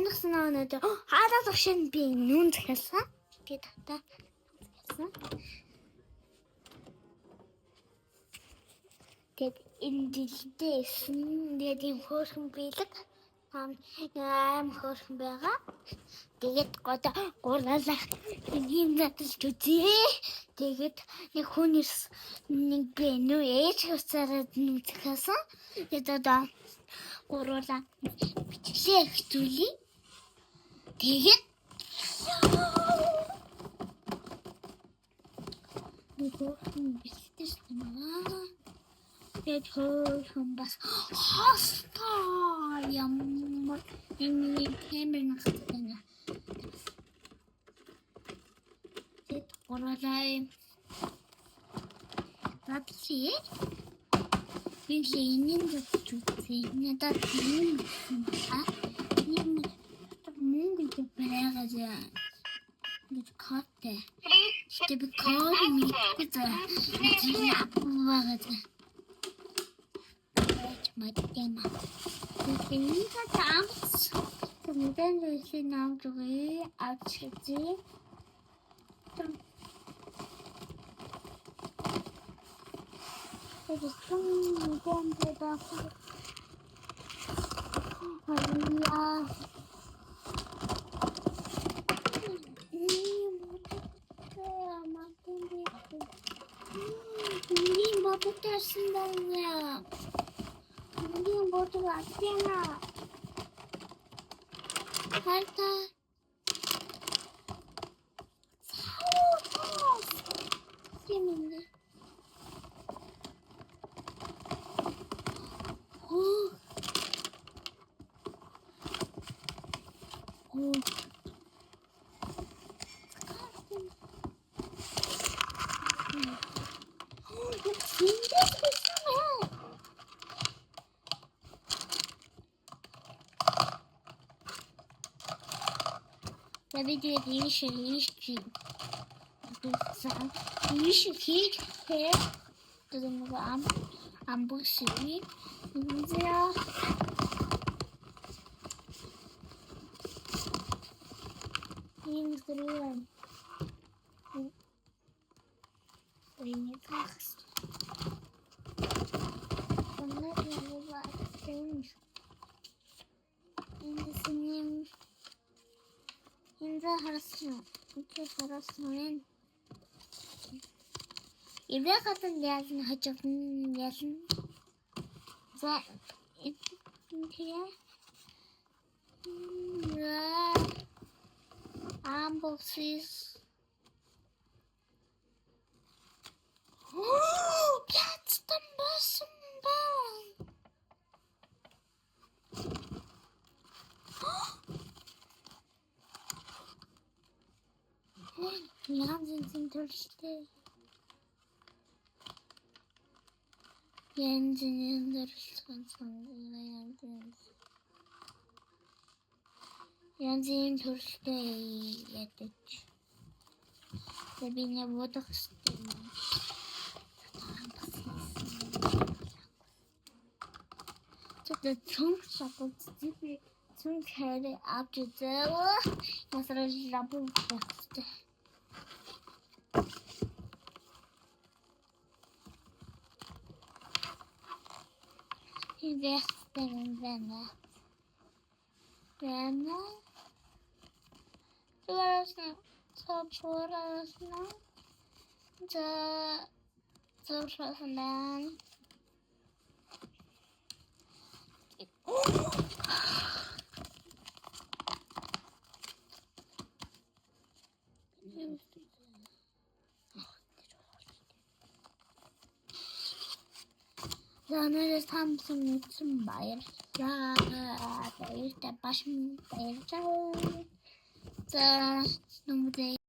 сонирхсан өнөөдөр хаадаа зогшин би нүүн захиалсан. Тэгээд хата захиалсан. Тэгээд энэ жилдээс тэгээд юм хөөрхөн биелэг аим хөөрхөн байгаа. Тэгээд гурлалаа юм надад үзье. Тэгээд нэг хүнээс нэг би нөө ээж хувцаараа нүүн захиалсан. Тэгээд одоо гурлаа бичлээ хэвтүүлээ. Тэгээд хөөрхөн бэлтгэж байна. Тэгээд хөөрхөн бас хостоо ямар энэ хэмээр нахтана. Тэгээд гурлаа бабси Билийн дэвчүүцээ надад юм мөнгө барайгаа нэг катэ тэг код мэдээ яаваа матема тэнийг таамс тэндэн лээ намжгүй авчиж Some bomba da Давайте еще хит это много амбусы нельзя не зря не текст она не 인자 харсан. Үнтэй харсан. Ивэ хатан яална хаживн яална. За энэ амбулсис. Пятстан басан баа. Янзын төрөлтэй. Янзын төрөлтэй ядаж. Би не бодох хэрэгтэй. Тэгээд цомсоод би цом хэрэг авч зэвэ. Масрал лабу хэрэгтэй. Вена. Zanneres Thompson zum Bayer. Ja, der ist der Baschen. Der ist